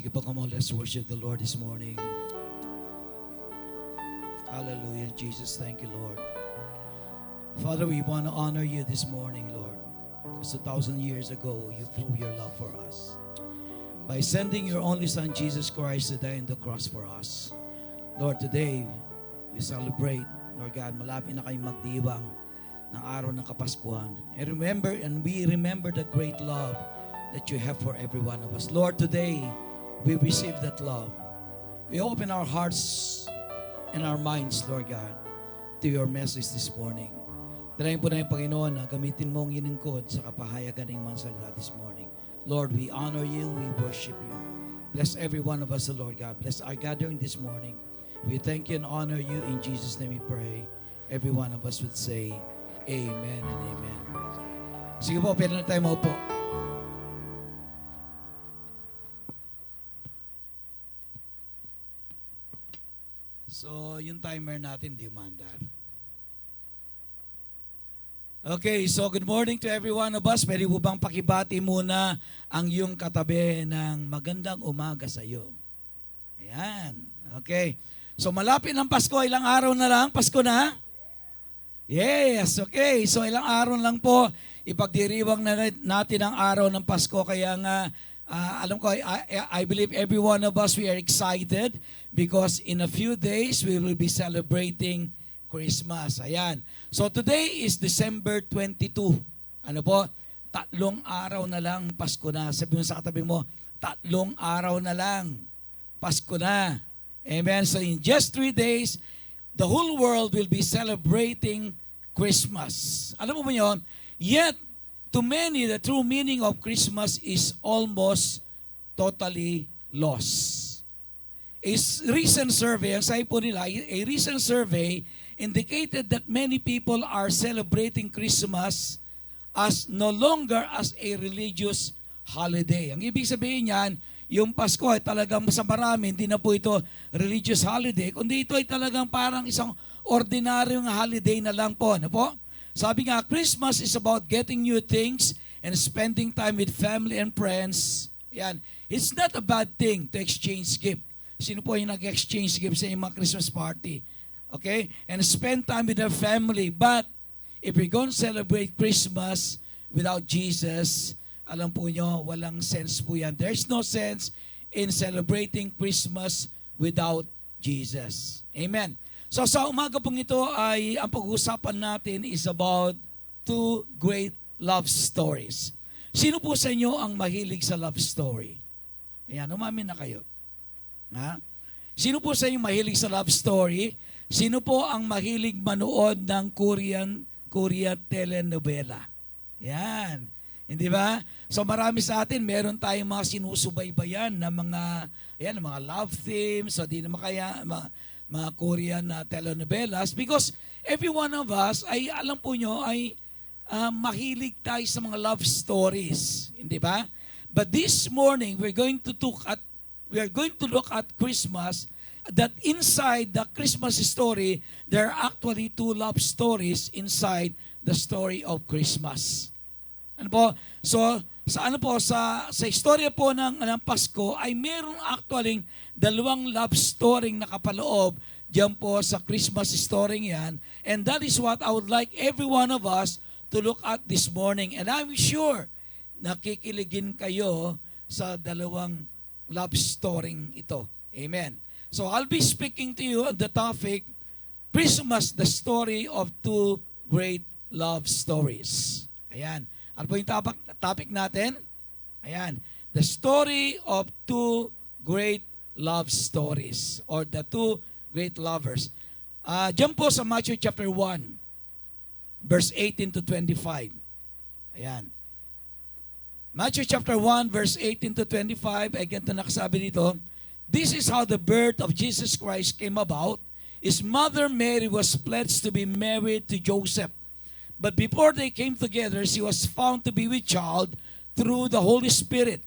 Sige po, come on, let's worship the Lord this morning. Hallelujah, Jesus, thank you, Lord. Father, we want to honor you this morning, Lord. Because 2,000 years ago, you proved your love for us by sending your only Son, Jesus Christ, to die on the cross for us. Lord, today, we celebrate, Lord God, malapit na kayong magdiwang ng araw ng Kapaskuhan. And we remember the great love that you have for every one of us. Lord, today, we receive that love. We open our hearts and our minds, Lord God, to your message this morning. Dalayan po na yung Panginoon na gamitin mo ang iningkod sa kapahayagan ng mga salita this morning. Lord, we honor you, we worship you. Bless every one of us, Lord God. Bless our gathering this morning. We thank you and honor you. In Jesus' name we pray. Every one of us would say, Amen and Amen. Sige po, pwede na tayo maupo. So, yung timer natin, di umandar. Okay, so good morning to every one of us. Pwede mo bang pakibati muna ang iyong katabi ng magandang umaga sa iyo? Ayan, okay. So, malapit ng Pasko, ilang araw na lang? Pasko na? Yes, okay. So, ilang araw lang po, ipagdiriwang na natin ang araw ng Pasko. Kaya nga, alam ko, I believe every one of us, we are excited because in a few days, we will be celebrating Christmas. Ayan. So today is December 22. Ano po? 3 araw na lang, Pasko na. Sabi mo sa katabi mo, 3 araw na lang, Pasko na. Amen. So in just 3 days, the whole world will be celebrating Christmas. Alam mo ba yun? Yet, to many, the true meaning of Christmas is almost totally lost. A recent survey, ang sabi po nila, a recent survey indicated that many people are celebrating Christmas as no longer as a religious holiday. Ang ibig sabihin niyan, yung Pasko ay talagang sa marami, hindi na po ito religious holiday, kundi ito ay talagang parang isang ordinaryong holiday na lang po. Ano po? Sabi nga, Christmas is about getting new things and spending time with family and friends. Yan. It's not a bad thing to exchange gift. Sino po yung nag-exchange gift sa mga Christmas party? Okay? And spend time with their family. But if we're going to celebrate Christmas without Jesus, alam po nyo, walang sense po yan. There's no sense in celebrating Christmas without Jesus. Amen. So sa umaga pong ito ay ang pag-uusapan natin is about 2 great love stories. Sino po sa inyo ang mahilig sa love story? Ayan, umamin na kayo. Ha? Sino po sa inyo mahilig sa love story? Sino po ang mahilig manood ng Korean telenovela? Yan. Hindi ba? So marami sa atin, meron tayong mga sinusubaybayan na mga love themes, so di naman kaya mga Korean telenovelas because every one of us ay alam po nyo ay mahilig tayo sa mga love stories. Hindi ba? But this morning, we are going to look at Christmas, that inside the Christmas story, there are actually 2 love stories inside the story of Christmas. Ano po? So, sa istorya po ng Pasko ay meron actually 2 love story nakapaloob diyan po sa Christmas story yan. And that is what I would like every one of us to look at this morning. And I'm sure nakikiligin kayo sa 2 love story ito. Amen. So I'll be speaking to you on the topic, Christmas, the story of 2 great love stories. Ayan. Ano po yung topic natin? Ayan. The story of 2 great love stories or the 2 great lovers. Diyan po sa Matthew chapter 1, verse 18 to 25. Ayan. Matthew chapter 1, verse 18 to 25, ay ganito nakasabi dito, this is how the birth of Jesus Christ came about. His mother Mary was pledged to be married to Joseph. But before they came together, she was found to be with child through the Holy Spirit.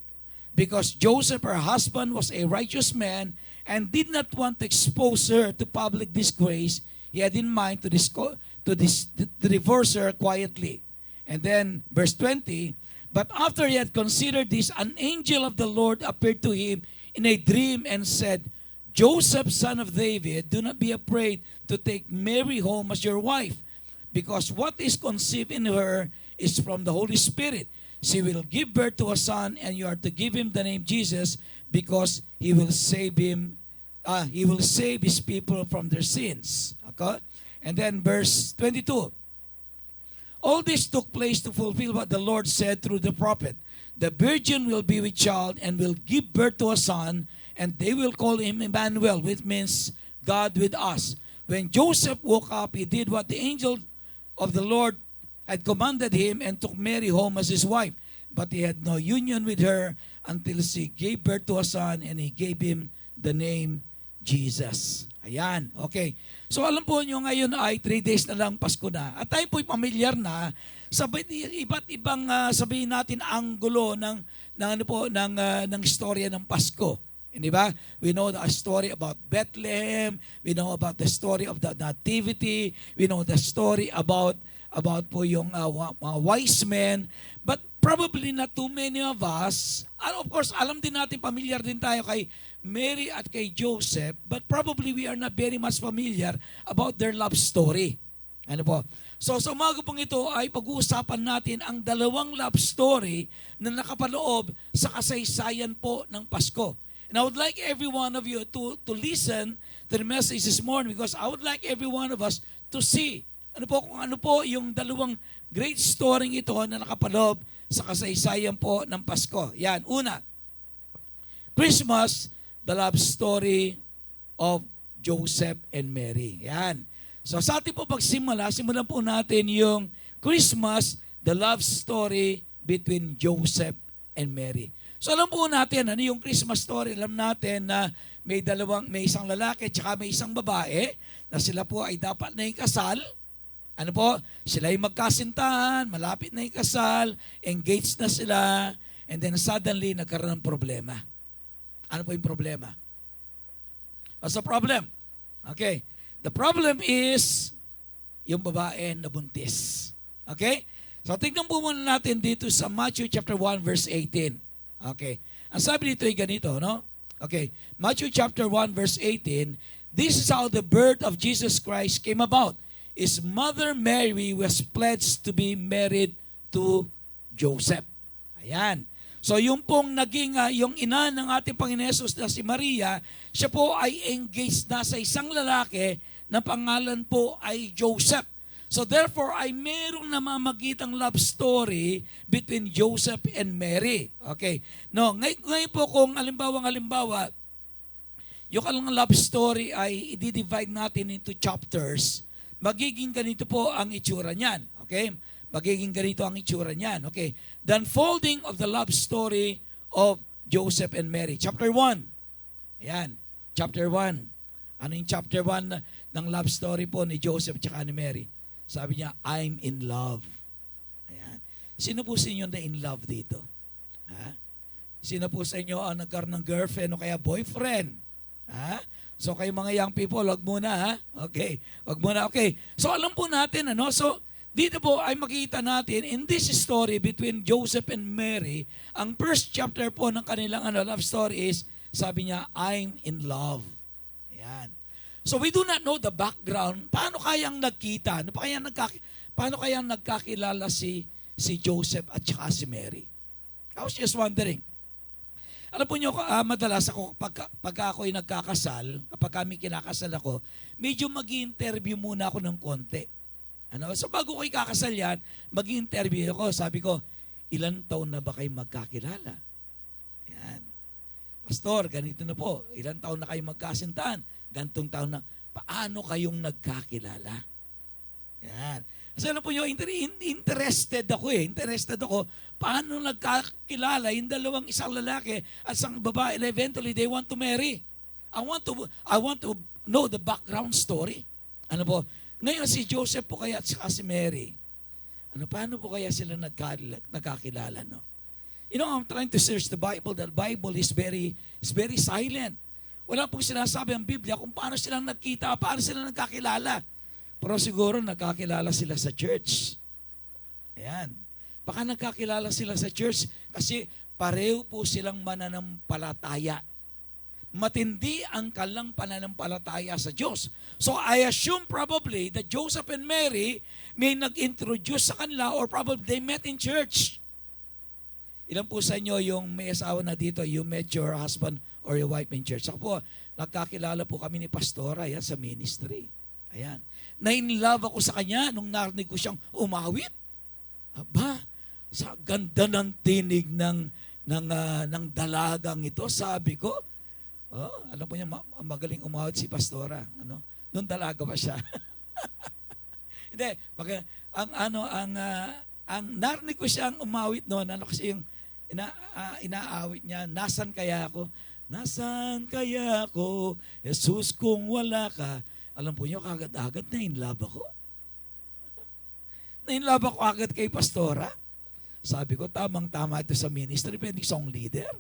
Because Joseph, her husband, was a righteous man and did not want to expose her to public disgrace, he had in mind to divorce her quietly. And then, verse 20, but after he had considered this, an angel of the Lord appeared to him in a dream and said, Joseph, son of David, do not be afraid to take Mary home as your wife, because what is conceived in her is from the Holy Spirit. She will give birth to a son, and you are to give him the name Jesus, because he will save his people from their sins. Okay? And then verse 22. All this took place to fulfill what the Lord said through the prophet. The virgin will be with child and will give birth to a son, and they will call him Emmanuel, which means God with us. When Joseph woke up, he did what the angel of the Lord had commanded him and took Mary home as his wife. But he had no union with her until she gave birth to a son, and he gave him the name Jesus. Ayan, okay. So alam po nyo, ngayon ay 3 days na lang Pasko na. At tayo po'y pamilyar na sa iba't ibang sabihin natin anggulo ng istorya ng Pasko. Di ba? We know the story about Bethlehem. We know about the story of the nativity. We know the story about po yung wise men. But probably not too many of us, and of course, alam din natin, familiar din tayo kay Mary at kay Joseph, but probably we are not very much familiar about their love story. Ano po? So sa umaga pong ito ay pag-uusapan natin ang dalawang love story na nakapaloob sa kasaysayan po ng Pasko. And I would like every one of you to listen to the message this morning, because I would like every one of us to see kung ano po yung dalawang great story ito na nakapaloob sa kasaysayan po ng Pasko. Yan, una, Christmas, the love story of Joseph and Mary. Yan. So sa ating po pagsimula, simulan po natin yung Christmas, the love story between Joseph and Mary. So alam po natin, ano yung Christmas story? Alam natin na may isang lalaki at may isang babae na sila po ay dapat na ikasal. Ano po? Sila ay magkasintahan, malapit na ikasal, engaged na sila, and then suddenly nagkaroon ng problema. Ano po yung problema? What's the problem? Okay. The problem is yung babae na buntis. Okay? So tignan po muna natin dito sa Matthew chapter 1 verse 18. Okay. Ang sabi dito ay ganito, no? Okay. Matthew chapter 1 verse 18, this is how the birth of Jesus Christ came about. His mother Mary was pledged to be married to Joseph. Ayan. So yung pong naging, yung ina ng ating Panginoon Jesus na si Maria, siya po ay engaged na sa isang lalaki na pangalan po ay Joseph. So therefore, ay merong namamagitang love story between Joseph and Mary. Okay. No, ngayon po kung halimbawa, yung kalang love story ay i-divide natin into chapters, magiging ganito po ang itsura niyan. Okay? Magiging ganito ang itsura niyan. Okay? The unfolding of the love story of Joseph and Mary. Chapter 1. Ayan. Chapter 1. Ano yung chapter 1 ng love story po ni Joseph at ni Mary? Sabi niya, I'm in love. Ayan. Sino po sa inyo na in love dito? Ha? Sino po sa inyo ang nagkaroon ng girlfriend o kaya boyfriend? Ha? So kayo mga young people, wag muna ha. Okay. Wag muna. Okay. So alam po natin ano. So dito po ay makita natin in this story between Joseph and Mary, ang first chapter po ng kanilang love story is, sabi niya, I'm in love. Ayan. So we do not know the background. Paano kayang nagkita? Paano kayang nagkakilala si Joseph at saka si Mary? I was just wondering. Alam po nyo, madalas ako, pagka ako'y nagkakasal, kapag kami kinakasal ako, medyo mag-i-interview muna ako ng konti. Ano? So bago ko ikakasal yan, mag-i-interview ako. Sabi ko, ilan taon na ba kayo magkakilala? Yan. Pastor, ganito na po. Ilan taon na kayo magkasintahan? Gantong taon na. Paano kayong nagkakilala? Yan. Kasi alam po nyo, interested ako eh. Interested ako. Paano nagkakilala yung isang lalaki at isang babae na eventually they want to marry. I want to know the background story. Ano po? Ngayon si Joseph po kaya at si Mary. Paano po kaya sila nagkakilala, no? You know, I'm trying to search the Bible. The Bible is very silent. Wala pong sinasabi ang Biblia kung paano sila nagkita, paano sila nagkakilala. Pero siguro nagkakilala sila sa church. Ayan. Baka nagkakilala sila sa church kasi pareho po silang mananampalataya. matindi ang kalang pananampalataya sa Diyos. So I assume probably that Joseph and Mary may nag-introduce sa kanila or probably they met in church. Ilan po sa inyo yung may asawa na dito, you met your husband or your wife in church? Ako po, nagkakilala po kami ni Pastora yan, sa ministry. Ayan. Na-in-love ako sa kanya nung narinig ko siyang umawit. Aba, sa ganda ng tinig ng dalagang ito, sabi ko, alam po niya, magaling umawit si Pastora. Nung dalaga pa siya. Hindi, ang narinig ko siyang umawit noon, kasi yung inaawit niya, nasan kaya ako? Nasan kaya ako? Jesus, kung wala ka. Alam po niyo, kagad-agad na in love ako. Na in love ako agad kay Pastora. Sabi ko, tamang-tama ito sa ministry, pwedeng song leader.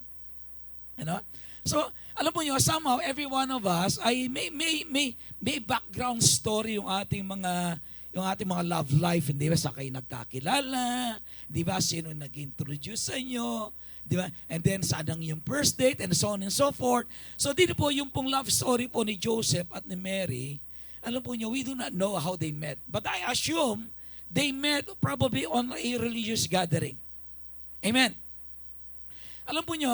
So, alam mo niyo, somehow, every one of us ay may background story yung ating mga love life, hindi ba? Sa kayo nagkakilala, hindi ba? Sino nag-introduce sa inyo, di ba? And then, saan ang yung first date, and so on and so forth. So, dito po, yung pong love story po ni Joseph at ni Mary, alam po niyo, we do not know how they met. But I assume, they met probably on a religious gathering. Amen. Alam po niyo,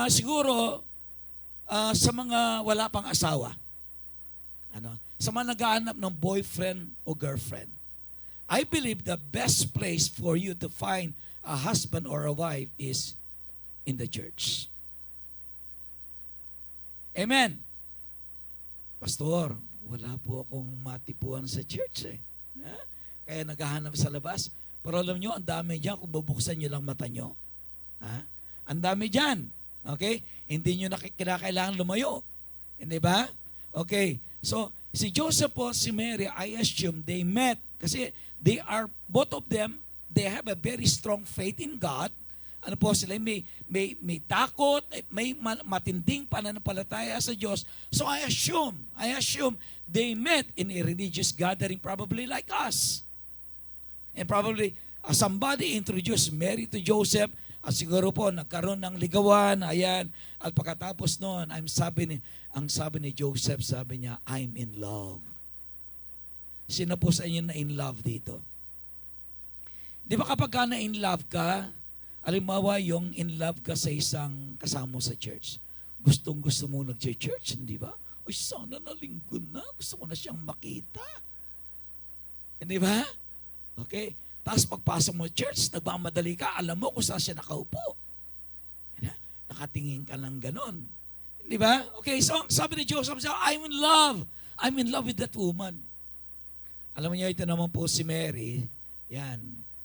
siguro, sa mga wala pang asawa, sa mga naghahanap ng boyfriend o girlfriend, I believe the best place for you to find a husband or a wife is in the church. Amen. Pastor, wala po akong matipuan sa church Kaya naghahanap sa labas. Pero alam nyo, ang dami dyan kung bubuksan nyo lang mata nyo. Ang dami dyan. Okay? Hindi nyo kailangan lumayo. Hindi ba? Okay. So, si Joseph po, si Mary, I assume they met kasi they are, both of them, they have a very strong faith in God. Ano po sila, may takot, may matinding pananampalataya sa Diyos. So I assume they met in a religious gathering probably like us. And probably somebody introduced Mary to Joseph at siguro po nagkaroon ng ligawan, ayan. At pagkatapos noon, ang sabi ni Joseph, sabi niya, I'm in love. Sino po sa inyo na in love dito? Di ba kapag ka na in love ka, alimbawa yung in love ka sa isang kasama sa church, gustong-gusto mo nag-church, hindi ba? Uy, sana na linggo na, gusto ko na siyang makita. Hindi ba? Okay? Tapos pagpasok mo church, nagmamadali ka, alam mo kung saan siya nakaupo. Nakatingin ka lang ganon. Di ba? Okay, so sabi ni Joseph, I'm in love. I'm in love with that woman. Alam mo niyo, ito naman po si Mary. Yan.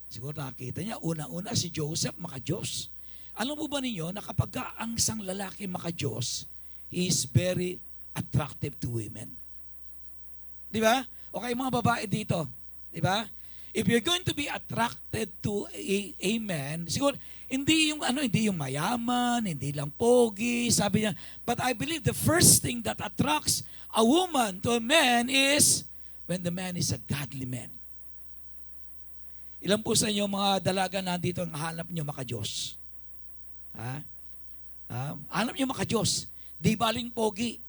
Siguro nakita niya, una-una si Joseph maka-Diyos. Alam mo ba ninyo na kapag ang isang lalaki maka-Diyos, he is very attractive to women. Di ba? Okay, mga babae dito. Di ba? If you're going to be attracted to a man, siguro, hindi yung mayaman, hindi lang pogi, sabi niya, but I believe the first thing that attracts a woman to a man is when the man is a godly man. Ilan po sa inyo mga dalaga na dito ang hanap nyo maka-Diyos? Hanap nyo maka-Diyos. Di baling pogi.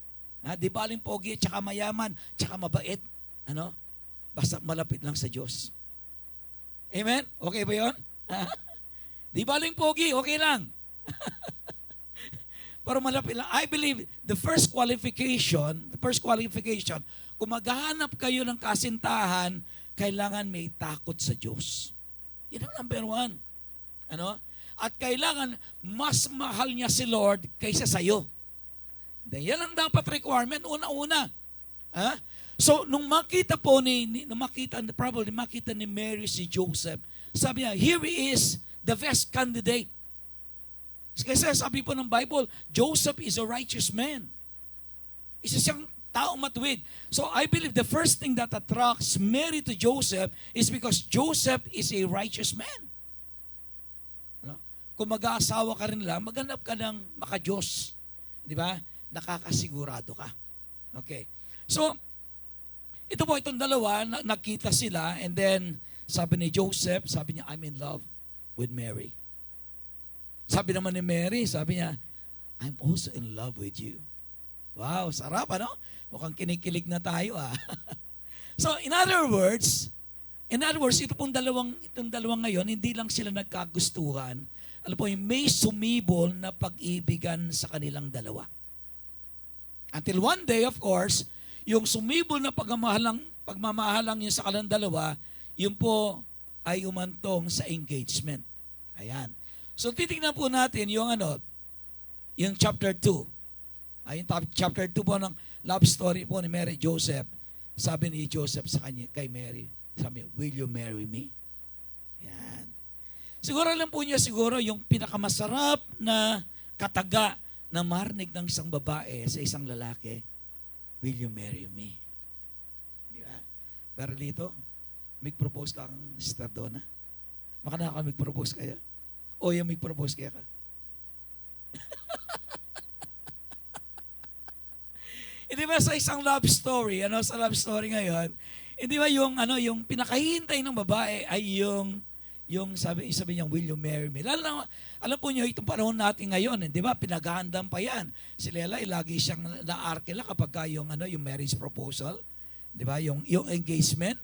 Di baling pogi, tsaka mayaman, tsaka mabait. Basta malapit lang sa Diyos. Amen? Okay ba yun? Di baling pogi, okay lang. Pero malapit lang. I believe the first qualification, kung maghahanap kayo ng kasintahan, kailangan may takot sa Diyos. Yan ang number one. At kailangan mas mahal niya si Lord kaysa sa'yo. Yan ang dapat requirement, una-una. So, nung makita ni Mary si Joseph, sabi niya, here is the best candidate. Kasi sabi po ng Bible, Joseph is a righteous man. Isa siyang taong matuwid. So I believe the first thing that attracts Mary to Joseph is because Joseph is a righteous man. Kung mag-aasawa ka rin lang, maghanap ka ng maka-Diyos. Di ba? Nakakasigurado ka. Okay. So, ito po, itong dalawa, nakita sila, and then, sabi ni Joseph, sabi niya, I'm in love with Mary. Sabi naman ni Mary, sabi niya, I'm also in love with you. Wow, sarap ano? Mukhang kinikilig na tayo ah. So in other words, itong dalawang ngayon, hindi lang sila nagkagustuhan. Alam po, may sumibol na pag-ibigan sa kanilang dalawa. Until one day, of course, yung sumibol na pagmamahalang yun sa kanilang dalawa, yun po ay umantong sa engagement. Ayan. So titignan po natin yung chapter 2. Ay, yung chapter 2 po ng love story po ni Mary Joseph. Sabi ni Joseph sa kanya, kay Mary, sabi, will you marry me? Yan. Siguro lang po niya yung pinakamasarap na kataga na marinig ng isang babae sa isang lalaki, will you marry me? Di ba? Pero dito, mag-propose ka kang Sister Donna. Baka na ka mag-propose kaya? O yung mag-propose kaya ka? Hindi ba sa isang love story, sa love story ngayon, hindi ba yung pinakahihintay ng babae ay yung sabi niya, will you marry me? Lalo na, alam po niyo, itong panahon natin ngayon, di ba, pinaghahandaan pa yan. Si Lela, lagi siyang naarkila kapag yung marriage proposal, di ba, yung engagement,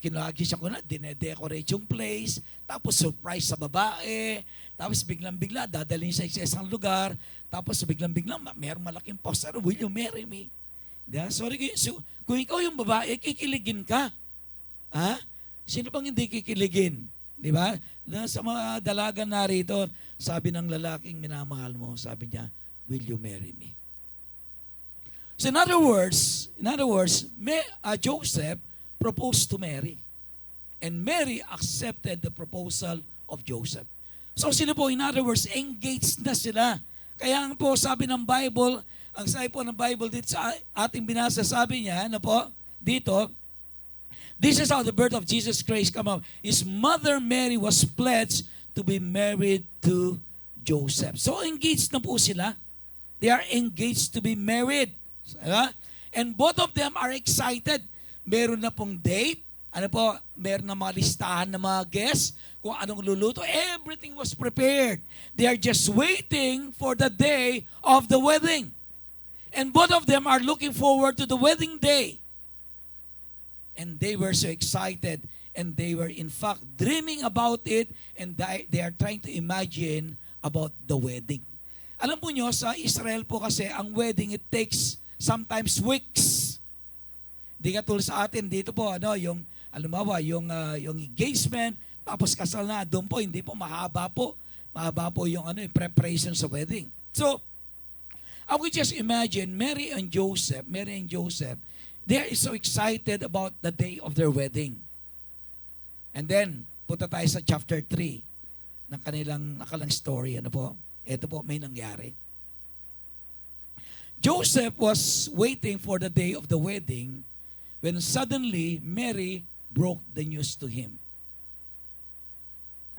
kinagi siya dinedecorate yung place, tapos surprise sa babae, tapos biglang-bigla, dadalhin siya sa isang lugar, tapos biglang-bigla, mayroong malaking poster, will you marry me? Diba? Sorry, kung ikaw yung babae, kikiligin ka. Ha? Sino pang hindi kikiligin? Di ba? Sa mga dalaga narito, sabi ng lalaking minamahal mo, sabi niya, will you marry me? So in other words, Joseph proposed to Mary. And Mary accepted the proposal of Joseph. So sila po, in other words, engaged na sila. Kaya po sabi ng Bible, ang sabi po ng Bible dito sa ating binasa, sabi niya, dito, this is how the birth of Jesus Christ come out. His mother Mary was pledged to be married to Joseph. So engaged na po sila. They are engaged to be married. And both of them are excited. Meron na pong date. Meron na mga listahan ng mga guests kung anong luluto. Everything was prepared. They are just waiting for the day of the wedding. And both of them are looking forward to the wedding day. And they were so excited. And they were in fact dreaming about it. And they are trying to imagine about the wedding. Alam po nyo, sa Israel po kasi, ang wedding, it takes sometimes weeks. Di ka tulad sa atin, dito po, yung engagement, tapos kasal na, doon po, hindi po, mahaba po yung preparation sa wedding. So, I would just imagine Mary and Joseph, they are so excited about the day of their wedding. And then, punta tayo sa chapter 3 ng nakalang story. Ito po, may nangyari. Joseph was waiting for the day of the wedding when suddenly Mary broke the news to him.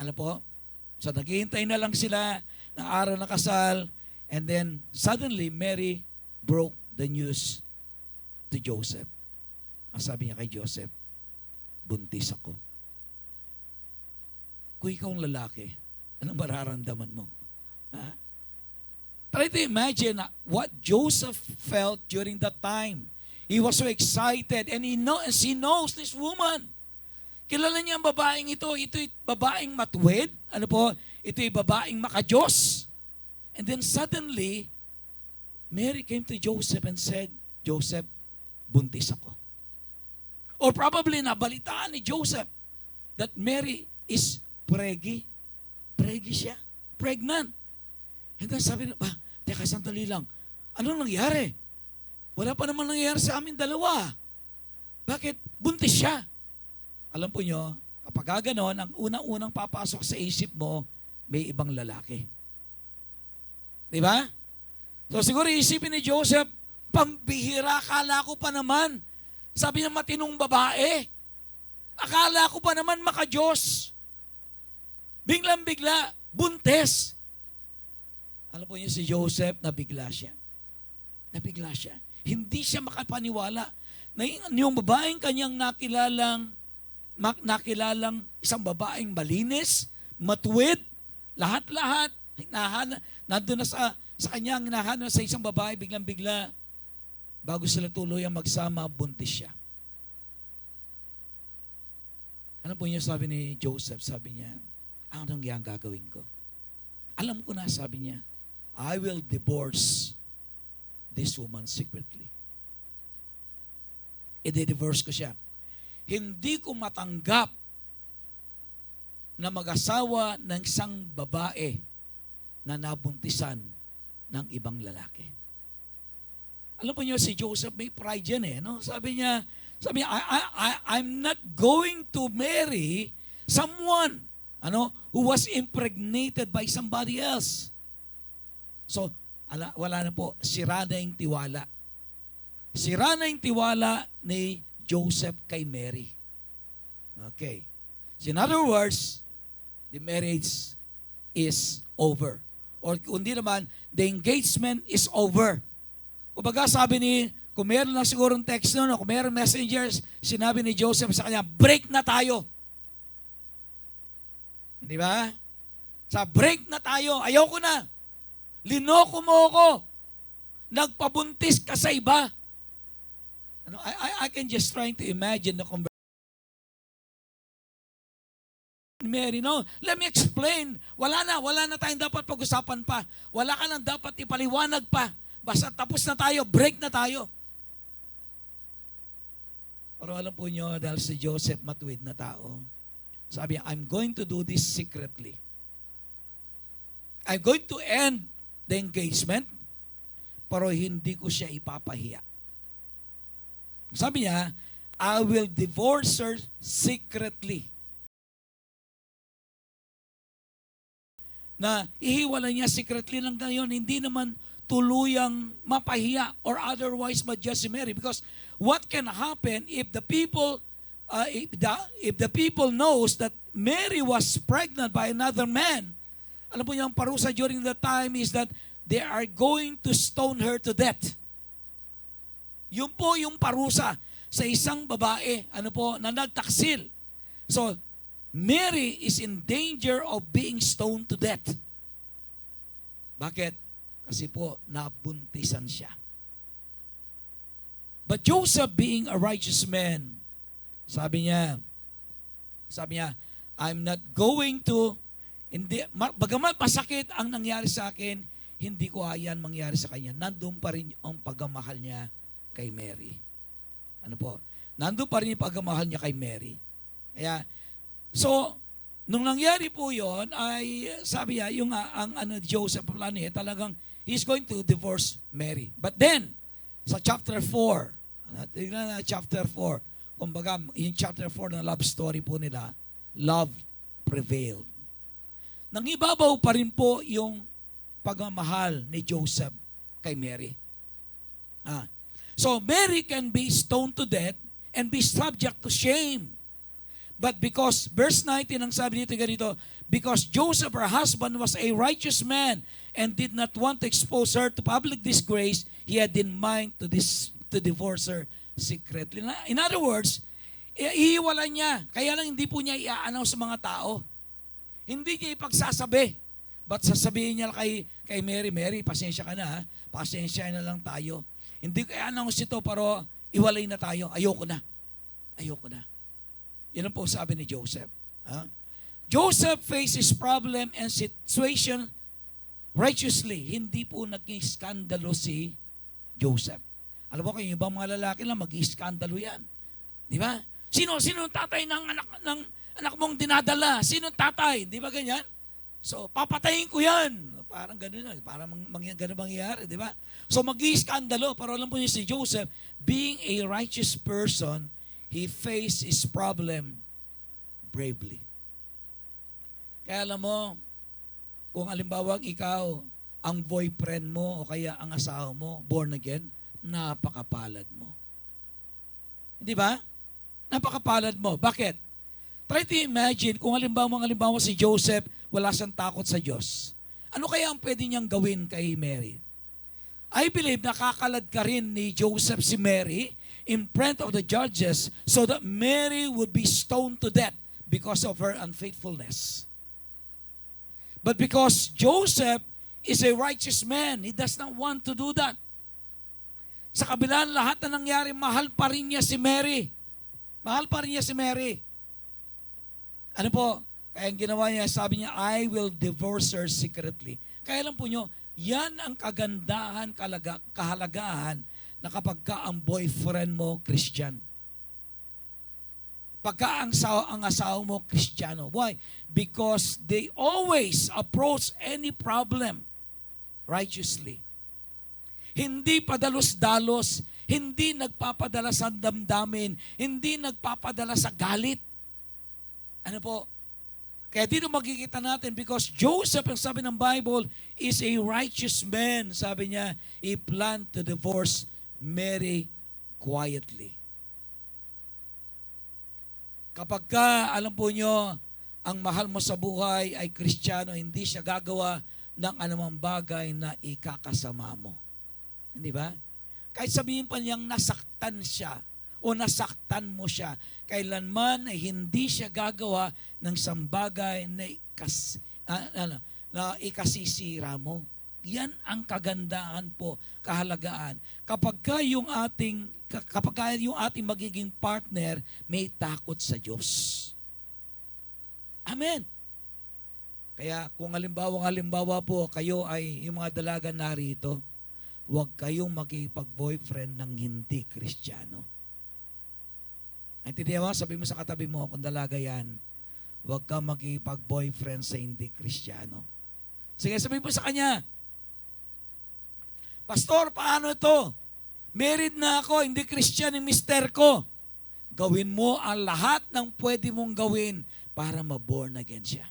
So naghihintay na lang sila ng araw na kasal, and then suddenly Mary broke the news to Joseph. Ang sabi niya kay Joseph, buntis ako. Kung ikaw ang lalaki, anong mararamdaman mo? Ha? Try to imagine what Joseph felt during that time. He was so excited, and she knows this woman. Kilala niya ang babaeng ito. Ito'y babaeng matuwid. Ito'y babaeng makajos. And then suddenly, Mary came to Joseph and said, Joseph, buntis ako. Or probably nabalitaan ni Joseph that Mary is preggy. Preggy siya. Pregnant. And then sabi niya, teka, sandali lang. Anong nangyari? Wala pa naman nangyayari sa amin dalawa. Bakit? Buntis siya. Alam po nyo, kapag gano'n, ang unang-unang papasok sa isip mo, may ibang lalaki. Di ba? So siguro isipin ni Joseph, pambihira, akala ko pa naman. Sabi ng matinong babae, akala ko pa naman makajos. Biglang-bigla, buntes. Alam po niyo si Joseph, nabigla siya. Hindi siya makapaniwala na yung babaeng kanyang nakilalang isang babaeng malinis, matuwid, lahat-lahat, nandun na sa kanyang hinahanap sa isang babae, biglang-bigla, bago sila tuluyang magsama, buntis siya. Ano po niya sabi ni Joseph? Sabi niya, anong yang gagawin ko? Alam ko na, sabi niya, I will divorce this woman secretly. I-divorce ko siya. Hindi ko matanggap na mag-asawa ng isang babae na nabuntisan ng ibang lalaki. Alam po niyo, si Joseph may pride yan no? Sabi niya, I'm not going to marry someone who was impregnated by somebody else. So, wala na po, sira na yung tiwala. Sira na yung tiwala ni Joseph kay Mary. Okay. So in other words, the marriage is over. Or kundi naman, the engagement is over. Kumbaga sabi kung meron lang sigurong text nun, kung meron messengers, sinabi ni Joseph sa kanya, break na tayo. Di ba? Sa break na tayo, ayoko na. Linoko mo ako. Nagpabuntis ka sa iba. I can just trying to imagine the conversation. Mary, no, let me explain. Wala na tayong dapat pag-usapan pa. Wala ka nang dapat ipaliwanag pa. Basta tapos na tayo, break na tayo. Pero alam po nyo, dahil si Joseph matuwid na tao, sabi, I'm going to do this secretly. I'm going to end the engagement, pero hindi ko siya ipapahiya. Sabi niya, I will divorce her secretly. Na ihiwala niya secretly lang ngayon, hindi naman tuluyang mapahiya or otherwise ma-judge si Mary. Because what can happen if the people knows that Mary was pregnant by another man, alam po niyo, ang parusa during that time is that they are going to stone her to death. Yun po yung parusa sa isang babae, na nagtaksil. So, Mary is in danger of being stoned to death. Bakit? Kasi po, nabuntisan siya. But Joseph being a righteous man, sabi niya, I'm not going to, bagamat masakit ang nangyari sa akin, hindi ko ayan mangyari sa kanya. Nandun pa rin ang pagmamahal niya kay Mary. Nandun pa rin yung pagmamahal niya kay Mary. Kaya, so, nung nangyari po yon ay sabi niya, ang Joseph plano niya, talagang he's going to divorce Mary. But then, sa chapter 4, tignan na chapter 4, kumbaga, yung chapter 4 ng love story po nila, love prevailed. Nangibabaw pa rin po yung pagmamahal ni Joseph kay Mary. So, Mary can be stoned to death and be subject to shame. But because, verse 19, ang sabi dito ganito, because Joseph, her husband, was a righteous man and did not want to expose her to public disgrace, he had in mind to divorce her secretly. In other words, iiwala niya. Kaya lang hindi po niya i-announce sa mga tao. Hindi niya ipagsasabi. But sasabihin niya kay Mary, Mary, pasensya ka na ha. Pasensya na lang tayo. Hindi ko i-announce ito, pero iwalay na tayo. Ayoko na. Yan ang po sabi ni Joseph. Joseph faces problem and situation righteously. Hindi po nag-iskandalo si Joseph. Alam mo kayo, yung ibang mga lalaki lang, mag-iskandalo yan. Di ba? Sino tatay ng anak mong dinadala? Sino tatay? Di ba ganyan? So, papatayin ko yan. Parang gano'n. Parang gano'n mangyayari, di ba? So, mag-iskandalo. Pero alam po niyo si Joseph, being a righteous person, he faced his problem bravely. Kaya alam mo, kung alimbawang ikaw, ang boyfriend mo o kaya ang asawa mo, born again, napakapalad mo. Hindi ba? Napakapalad mo. Bakit? Try to imagine kung halimbawa si Joseph, wala siyang takot sa Diyos. Ano kaya ang pwede niyang gawin kay Mary? I believe nakakalad ka rin ni Joseph si Mary in front of the judges so that Mary would be stoned to death because of her unfaithfulness. But because Joseph is a righteous man, he does not want to do that. Sa kabila ng lahat na nangyari, mahal pa rin niya si Mary. Mahal pa rin niya si Mary. Ano po? Kaya ang ginawa niya, sabi niya, I will divorce her secretly. Kaya alam po nyo, yan ang kagandahan, kahalagahan na kapag ka ang boyfriend mo, Christian. Pagka ang asawa mo, Kristiyano. Why? Because they always approach any problem righteously. Hindi padalos-dalos, hindi nagpapadala sa damdamin, hindi nagpapadala sa galit. Ano po? Kaya dito makikita natin because Joseph, ang sabi ng Bible, is a righteous man. Sabi niya, he planned to divorce Mary quietly. Kapag ka, alam po nyo, ang mahal mo sa buhay ay Kristiyano, hindi siya gagawa ng anumang bagay na ikakasama mo. Hindi ba? Kahit sabihin pa niyang nasaktan siya o nasaktan mo siya, kailanman ay hindi siya gagawa ng sambagay na ikasisira mo. Yan ang kagandahan po, kahalagaan. Kapag ka yung ating magiging partner may takot sa Diyos. Amen. Kaya kung halimbawa po kayo ay yung mga dalaga narito, huwag kayong makipag-boyfriend ng hindi Kristiyano. Intindihan mo? Sabi mo sa katabi mo, kung dalaga yan, huwag kang makipag-boyfriend sa hindi Kristiyano. Sige, sabi mo sa kanya, Pastor, paano ito? Married na ako, hindi Christian yung mister ko. Gawin mo ang lahat ng pwede mong gawin para ma-born again siya.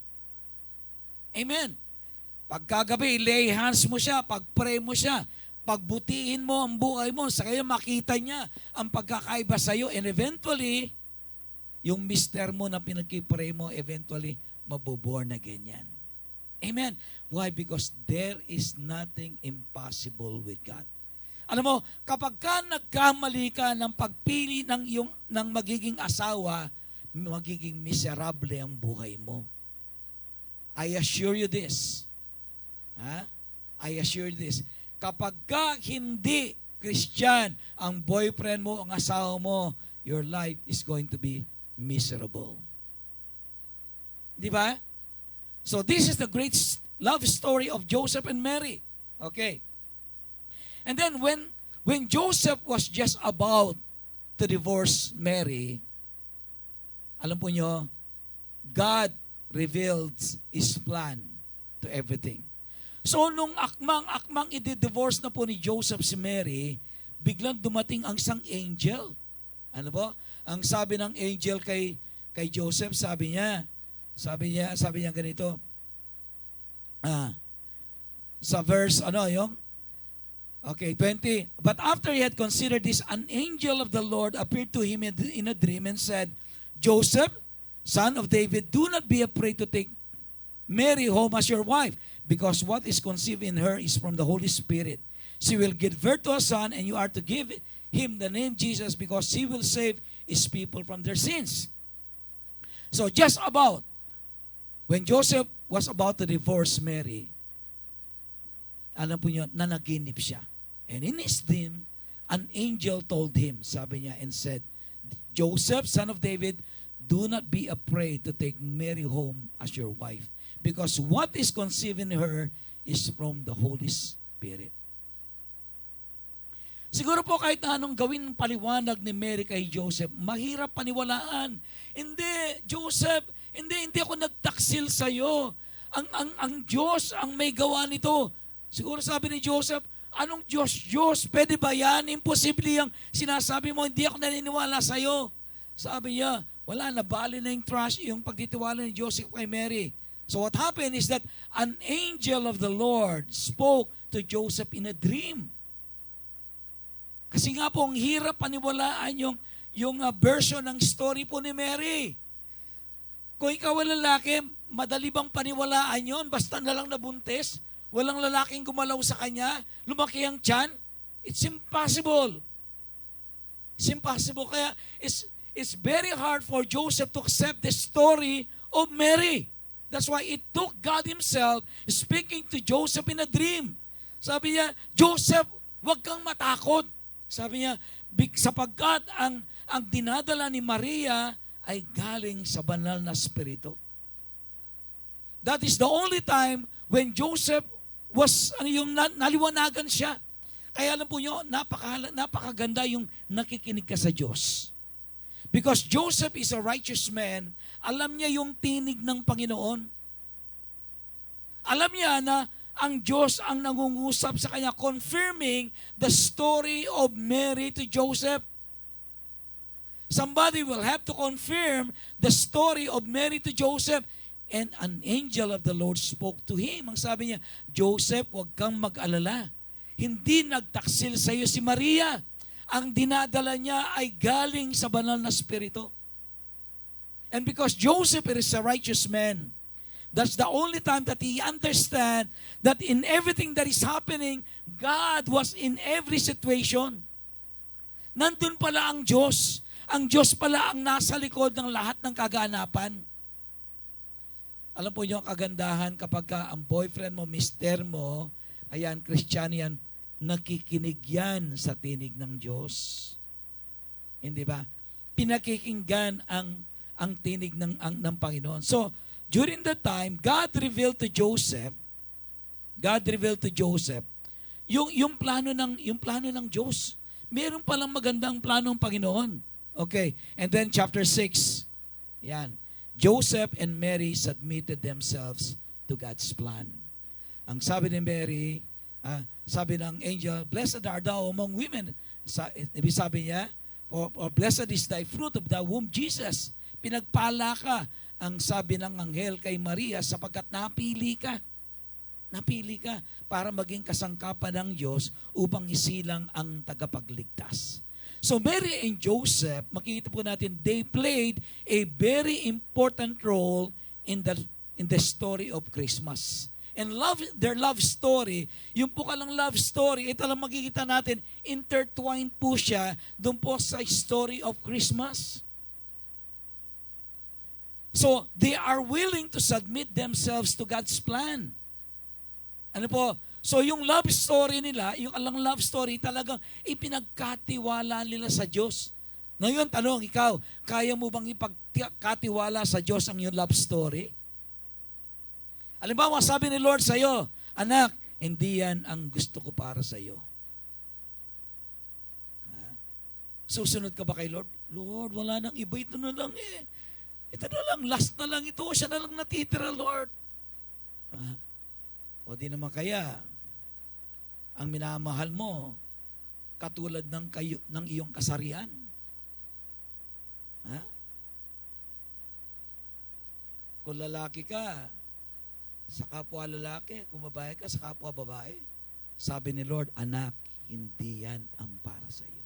Amen. Pagkagabi, lay hands mo siya, pag-pray mo siya, pagbutiin mo ang buhay mo, sa kaya makita niya ang pagkakaiba sa iyo, and eventually, yung mister mo na pinag-pray mo, eventually, maboborn again yan. Amen. Why? Because there is nothing impossible with God. Alam mo, kapag ka nagkamali ka ng pagpili ng magiging asawa, magiging miserable ang buhay mo. I assure you this. I assure you this. Kapag ka hindi Christian ang boyfriend mo, ang asawa mo, your life is going to be miserable. Di ba? So this is the great love story of Joseph and Mary. Okay. And then when Joseph was just about to divorce Mary, alam po nyo, God revealed His plan to everything. So nung akmang i-divorce na po ni Joseph si Mary, biglang dumating ang isang angel. Ano po? Ang sabi ng angel kay Joseph, sabi niya ganito, sa verse, 20. But after he had considered this, an angel of the Lord appeared to him in a dream and said, Joseph, son of David, do not be afraid to take Mary home as your wife, because what is conceived in her is from the Holy Spirit. She will give birth to a son, and you are to give him the name Jesus, because he will save his people from their sins. So just about, when Joseph was about to divorce Mary, alam po niyo, nanaginip siya. And in his dream, an angel told him, sabi niya, and said, Joseph, son of David, do not be afraid to take Mary home as your wife, because what is conceived in her is from the Holy Spirit. Siguro po kahit na anong gawin ng paliwanag ni Mary kay Joseph, mahirap paniwalaan. Hindi, Joseph, hindi ako nagtaksil sa iyo. Ang Diyos ang may gawa nito. Siguro sabi ni Joseph, anong Diyos? Pwede ba yan? Imposible yung sinasabi mo, hindi ako naniniwala sa iyo. Sabi niya, wala, nabali na yung trust, yung pagtitiwala ni Joseph kay Mary. So what happened is that an angel of the Lord spoke to Joseph in a dream. Kasi nga po, ang hirap paniwalaan yung version ng story po ni Mary. Kung ikaw ang lalaki, madali bang paniwalaan yon? Basta na lang nabuntis, walang lalaking gumalaw sa kanya, lumaki ang tiyan? It's impossible. It's impossible. Kaya it's very hard for Joseph to accept the story of Mary. That's why it took God Himself speaking to Joseph in a dream. Sabi niya, Joseph, huwag kang matakot. Sabi niya, sapagkat ang dinadala ni Maria ay galing sa banal na Espiritu. That is the only time when Joseph was, naliwanagan siya. Kaya alam po nyo, napakaganda yung nakikinig ka sa Diyos. Because Joseph is a righteous man, alam niya yung tinig ng Panginoon. Alam niya na ang Diyos ang nangungusap sa kanya, confirming the story of Mary to Joseph. Somebody will have to confirm the story of Mary to Joseph. And an angel of the Lord spoke to him. Ang sabi niya, Joseph, huwag kang mag-alala. Hindi nagtaksil sa iyo si Maria. Ang dinadala niya ay galing sa banal na Espiritu. And because Joseph is a righteous man, that's the only time that he understand that in everything that is happening, God was in every situation. Nandun pala ang Diyos. Ang Diyos pala ang nasa likod ng lahat ng kaganapan. Alam po niyo ang kagandahan kapag ang boyfriend mo, mister mo, ayan, Kristiyano yan, nakikinig yan sa tinig ng Diyos. Hindi ba? Pinakikinggan ang tinig ng Panginoon. So, during that time, God revealed to Joseph, yung plano ng Diyos. Meron palang magandang plano ng Panginoon. Okay, and then chapter 6, yan. Joseph and Mary submitted themselves to God's plan. Ang sabi ni Mary, sabi ng angel, blessed art thou among women. Sabi niya, or blessed is thy fruit of thy womb, Jesus. Pinagpala ka, ang sabi ng anghel kay Maria, sapagkat napili ka. Napili ka para maging kasangkapan ng Diyos upang isilang ang tagapagligtas. So Mary and Joseph, makikita po natin, they played a very important role in the story of Christmas. And their love story, yung po kalang love story, ito lang makikita natin, intertwined po siya doon po sa story of Christmas. So they are willing to submit themselves to God's plan. Ano po? So yung love story nila, yung alang love story, talagang ipinagkatiwala nila sa Diyos. Ngayon, tanong, ikaw, kaya mo bang ipagkatiwala sa Diyos ang iyong love story? Halimbawa, sabi ni Lord sa iyo, anak, hindi yan ang gusto ko para sa iyo. Susunod ka ba kay Lord? Lord, wala nang iba, ito na lang eh. Ito na lang, last na lang ito, siya na lang natitira, Lord. O di naman kaya, ang minamahal mo, katulad ng iyong kasarian. Kung lalaki ka, sa kapwa lalaki, kung babae ka, sa kapwa babae. Sabi ni Lord, anak, hindi yan ang para sa iyo.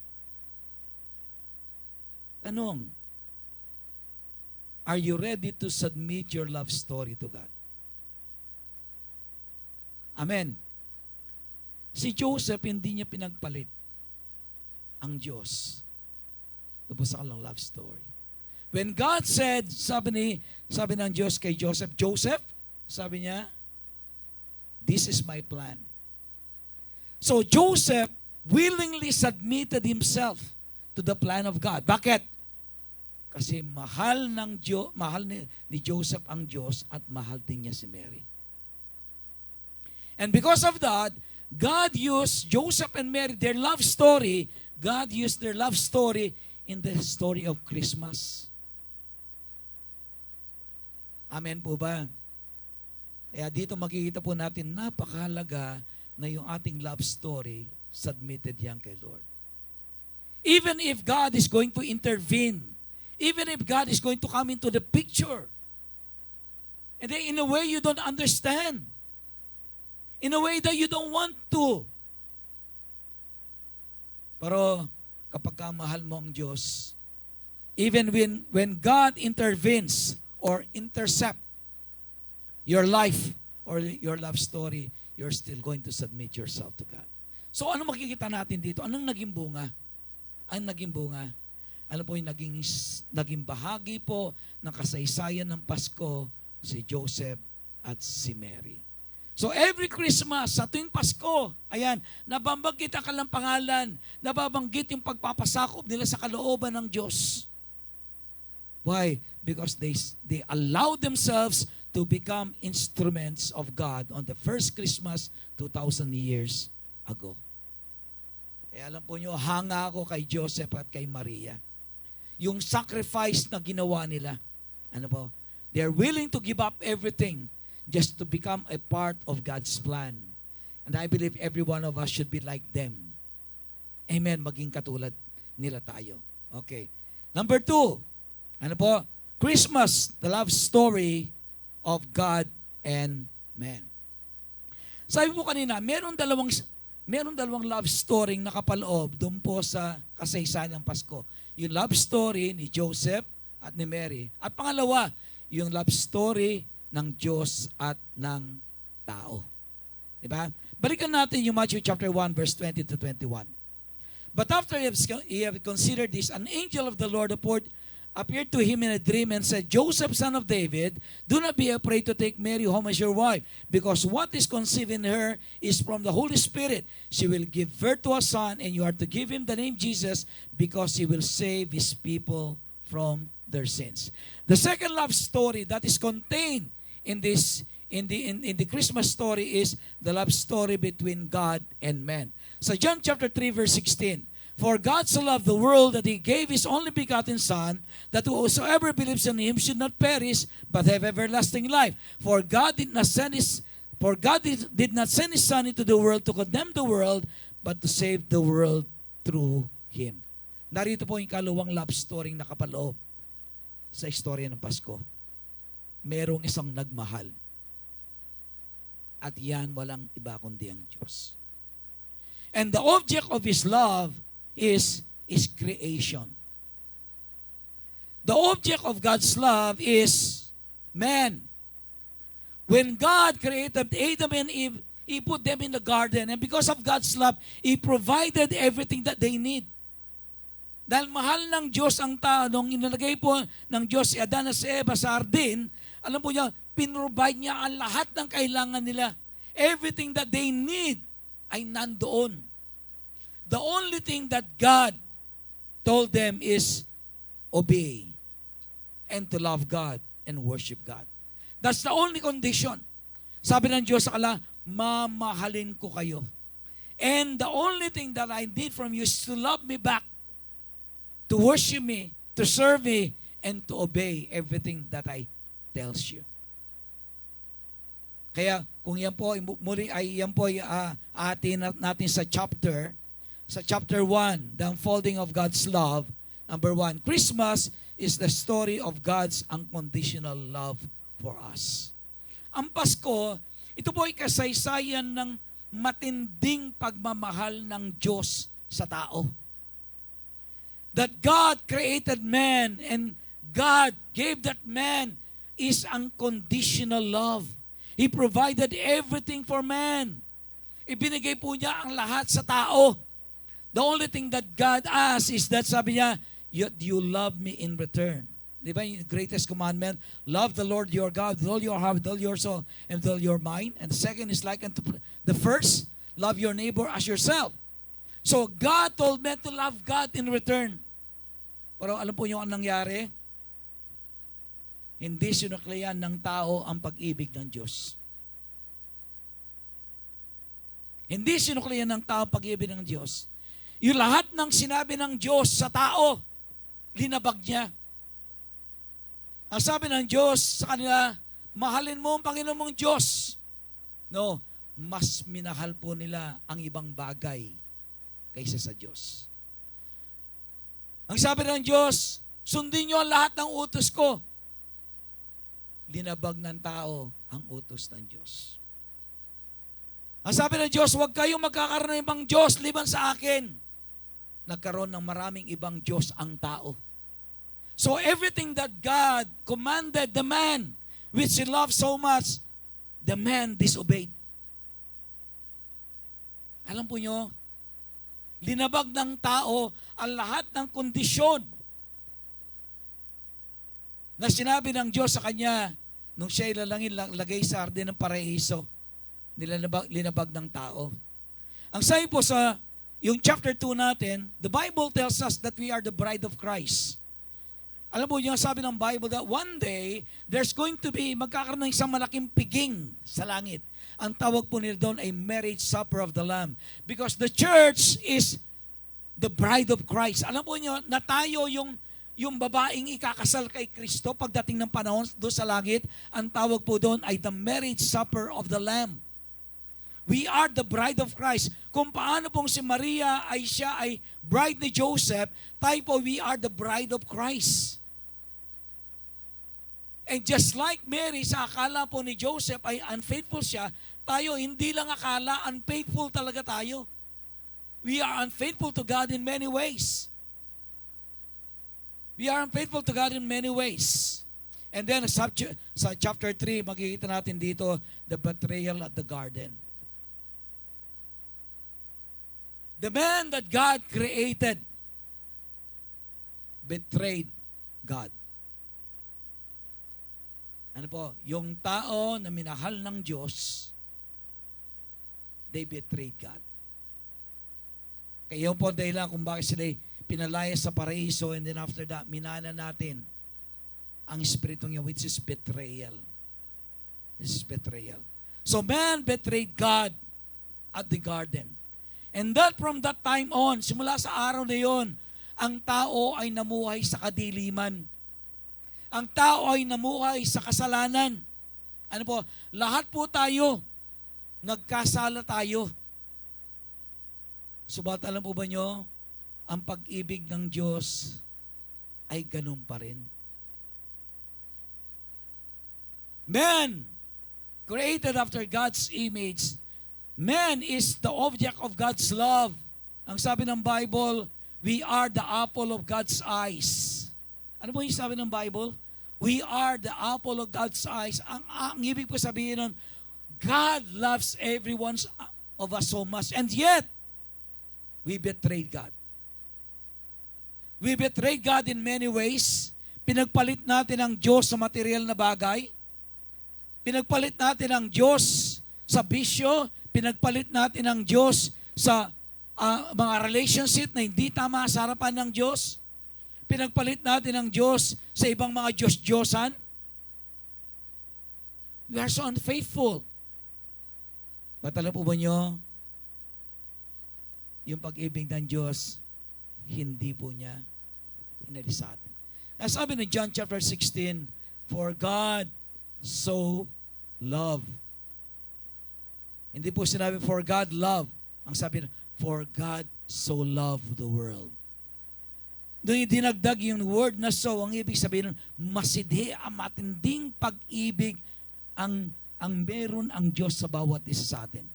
Tanong, are you ready to submit your love story to God? Amen. Si Joseph, hindi niya pinagpalit ang Diyos. Tapos sa kanilang love story. When God said, sabi ng Diyos kay Joseph, Joseph, sabi niya, this is my plan. So Joseph willingly submitted himself to the plan of God. Bakit? Kasi mahal ni Joseph ang Diyos at mahal din niya si Mary. And because of that, God used Joseph and Mary, their love story, God used their love story in the story of Christmas. Amen po ba? Kaya dito makikita po natin, napakahalaga na yung ating love story, submitted yan kay Lord. Even if God is going to intervene, even if God is going to come into the picture, and then in a way you don't understand, in a way that you don't want to. Pero kapag mahal mo ang Diyos, even when God intervenes or intercept your life or your love story, you're still going to submit yourself to God. So ano makikita natin dito? Anong naging bunga? Ang naging bunga? Ano po yung naging bahagi po ng kasaysayan ng Pasko, si Joseph at si Mary. So every Christmas, sa tuwing Pasko, ayan, nababanggit ang kanilang pangalan, nababanggit yung pagpapasakop nila sa kalooban ng Diyos. Why? Because they allow themselves to become instruments of God on the first Christmas 2,000 years ago. Kaya alam po nyo, hanga ako kay Joseph at kay Maria. Yung sacrifice na ginawa nila, ano po? They're willing to give up everything just to become a part of God's plan. And I believe every one of us should be like them. Amen, maging katulad nila tayo. Okay. Number 2, ano po? Christmas, the love story of God and man. Sabi po kanina, meron dalawang love story nakapaloob doon po sa kasaysayan ng Pasko. Yung love story ni Joseph at ni Mary. At pangalawa, yung love story ng Diyos at ng tao. Diba? Balikan natin yung Matthew chapter 1 verse 20 to 21. But after he have considered this, an angel of the Lord appeared to him in a dream and said, Joseph, son of David, do not be afraid to take Mary home as your wife, because what is conceived in her is from the Holy Spirit. She will give birth to a son, and you are to give him the name Jesus, because he will save his people from their sins. The second love story that is contained in the Christmas story is the love story between God and man. So John chapter 3 verse 16. For God so loved the world that He gave His only begotten Son, that whosoever believes in Him should not perish, but have everlasting life. For God did not send His Son into the world to condemn the world, but to save the world through Him. Narito po yung kalawang love story na nakapaloob sa istorya ng Pasko. Merong isang nagmahal. At yan walang iba kundi ang Diyos. And the object of His love is creation. The object of God's love is man. When God created Adam and Eve, He put them in the garden, and because of God's love, He provided everything that they need. Dahil mahal ng Diyos ang tao, nung inalagay po ng Diyos si Adan at si Eva sa hardin, alam po niya, pinrovide niya ang lahat ng kailangan nila. Everything that they need ay nandoon. The only thing that God told them is obey and to love God and worship God. That's the only condition. Sabi ng Diyos sa kanila, mamahalin ko kayo. And the only thing that I need from you is to love me back, to worship me, to serve me, and to obey everything that I tells you. Kaya kung yan po muli ay yan po atin natin sa chapter 1, the unfolding of God's love. Number 1, Christmas is the story of God's unconditional love for us. Ang Pasko, ito po ay kasaysayan ng matinding pagmamahal ng Diyos sa tao. That God created man and God gave that man is unconditional love. He provided everything for man. Ibinigay po niya ang lahat sa tao. The only thing that God asks is that, sabi niya, do you love me in return? Di ba yung greatest commandment? Love the Lord your God with all your heart, with all your soul, and with all your mind. And the second is like unto the first, love your neighbor as yourself. So God told men to love God in return. Pero alam po niyo ang nangyari? Hindi sinuklayan ng tao ang pag-ibig ng Diyos. Hindi sinuklayan ng tao ang pag-ibig ng Diyos. Yung lahat ng sinabi ng Diyos sa tao, linabag niya. Ang sabi ng Diyos sa kanila, mahalin mo ang Panginoon mong Diyos. No, mas minahal po nila ang ibang bagay kaysa sa Diyos. Ang sabi ng Diyos, sundin niyo ang lahat ng utos ko. Linabag ng tao ang utos ng Diyos. Ang sabi ng Diyos, huwag kayong magkakaroon ng ibang Diyos liban sa akin. Nagkaroon ng maraming ibang Diyos ang tao. So everything that God commanded the man, which He loved so much, the man disobeyed. Alam po nyo, linabag ng tao ang lahat ng kondisyon na sinabi ng Diyos sa kanya nung siya ilalangin lagay sa hardin ng paraiso. linabag ng tao. Ang sabi po sa yung chapter 2 natin, the Bible tells us that we are the bride of Christ. Alam mo yung sabi ng Bible that one day, there's going to be, magkakaroon ng isang malaking piging sa langit. Ang tawag po nila doon ay marriage supper of the Lamb. Because the church is the bride of Christ. Alam po nyo, na tayo yung babaeng ikakasal kay Kristo pagdating ng panahon doon sa langit, ang tawag po doon ay the marriage supper of the Lamb. We are the bride of Christ. Kung paano pong si Maria siya ay bride ni Joseph, tayo po, we are the bride of Christ. And just like Mary, sa akala po ni Joseph ay unfaithful siya, tayo hindi lang akala, unfaithful talaga tayo. We are unfaithful to God in many ways. We are unfaithful to God in many ways. And then sa chapter 3, makikita natin dito, the betrayal at the garden. The man that God created betrayed God. Ano po? Yung tao na minahal ng Diyos, they betrayed God. Kaya yun po dahilan kung bakit sila pinalaya sa paraiso, and then after that, minana natin ang espiritong yun, which is betrayal. This is betrayal. So man betrayed God at the garden. And that from that time on, simula sa araw na yon, ang tao ay namuhay sa kadiliman. Ang tao ay namuhay sa kasalanan. Ano po? Lahat po tayo, nagkasala tayo. Subalit alam po ba nyo, ang pag-ibig ng Diyos ay ganun pa rin. Man, created after God's image, man is the object of God's love. Ang sabi ng Bible, we are the apple of God's eyes. Ano po yung sabi ng Bible? We are the apple of God's eyes. Ang ibig po sabihin nun, God loves everyone of us so much. And yet, we betrayed God. We betrayed God in many ways. Pinagpalit natin ang Diyos sa material na bagay. Pinagpalit natin ang Diyos sa bisyo. Pinagpalit natin ang Diyos sa mga relationship na hindi tama sa harapan ng Diyos. Pinagpalit natin ang Diyos sa ibang mga Diyos-Diyosan. We are so unfaithful. But alam po ba nyo, yung pag-ibig ng Diyos, hindi po niya inalis sa atin. Kaya sabi ni John chapter 16, for God so loved. Hindi po sinabi, for God love. Ang sabi, for God so loved the world. Doon dinagdag yung word na so, ang ibig sabihin, masidhi, matinding pag-ibig ang meron ang Diyos sa bawat isa sa atin.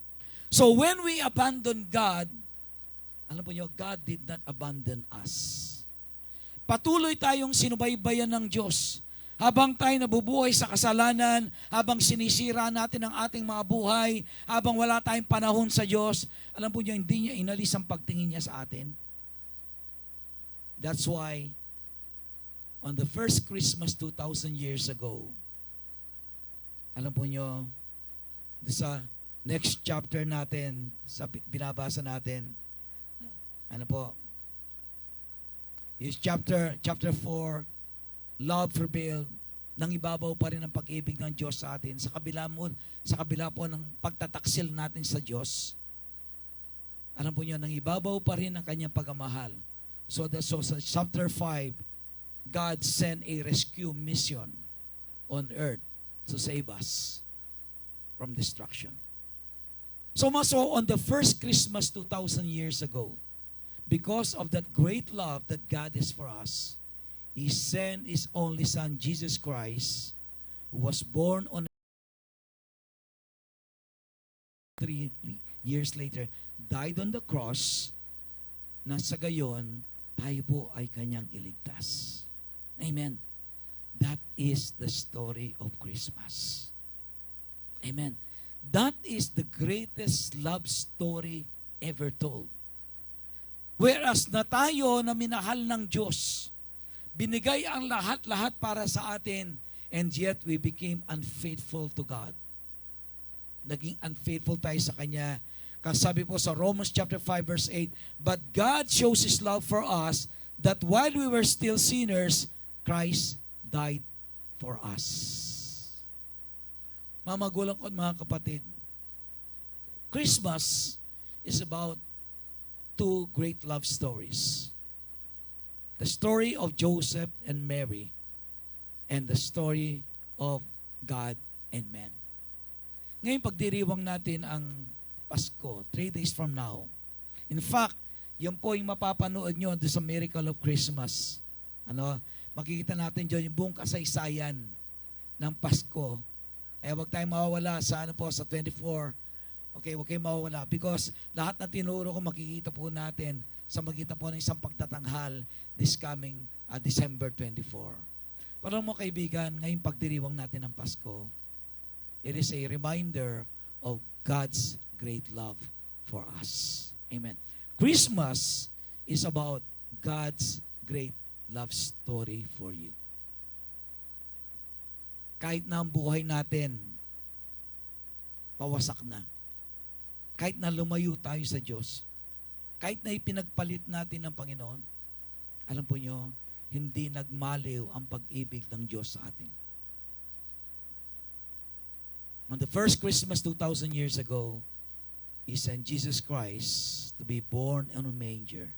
So when we abandon God, alam po nyo, God did not abandon us. Patuloy tayong sinubaybayan ng Diyos. Habang tayo nabubuhay sa kasalanan, habang sinisira natin ang ating mga buhay, habang wala tayong panahon sa Diyos, alam po nyo, hindi niya inalis ang pagtingin niya sa atin. That's why, on the first Christmas 2,000 years ago, alam po nyo, sa next chapter natin, sa binabasa natin, ano po, is chapter 4, love prevailed, nang ibabaw pa rin ang pag-ibig ng Diyos sa atin. Sa kabila po ng pagtataksil natin sa Diyos, alam po nyo, nang ibabaw pa rin ang kanyang pagmamahal. So sa chapter 5, God sent a rescue mission on earth to save us from destruction. So on the first Christmas 2,000 years ago, because of that great love that God has for us, He sent His only Son, Jesus Christ, who was born on 3 years later, died on the cross, na sa gayon, tayo po ay kanyang iligtas. Amen. That is the story of Christmas. Amen. That is the greatest love story ever told. Whereas na tayo na minahal ng Diyos, binigay ang lahat-lahat para sa atin, and yet we became unfaithful to God. naging unfaithful tayo sa Kanya. Kasi sabi po sa Romans chapter 5 verse 8, "But God shows His love for us, that while we were still sinners, Christ died for us." Mga magulang ko at mga kapatid, Christmas is about two great love stories. The story of Joseph and Mary, and the story of God and man. Ngayon pagdiriwang natin ang Pasko, 3 days from now. In fact, yun po yung mapapanood nyo doon sa Miracle of Christmas. Makikita natin dyan yung buong kasaysayan ng Pasko. Huwag tayong mawawala sa sa 24. Okay, huwag kayong mawawala because lahat na tinuro ko makikita po natin sa magitan po ng isang pagtatanghal this coming December 24. Para mo kaibigan, ngayong pagdiriwang natin ng Pasko, it is a reminder of God's great love for us. Amen. Christmas is about God's great love story for you. Kahit na ang buhay natin pawasak na, kahit na lumayo tayo sa Diyos, kahit na ipinagpalit natin ng Panginoon, alam po nyo, hindi nagmaliw ang pag-ibig ng Diyos sa atin. On the first Christmas 2,000 years ago, He sent Jesus Christ to be born in a manger.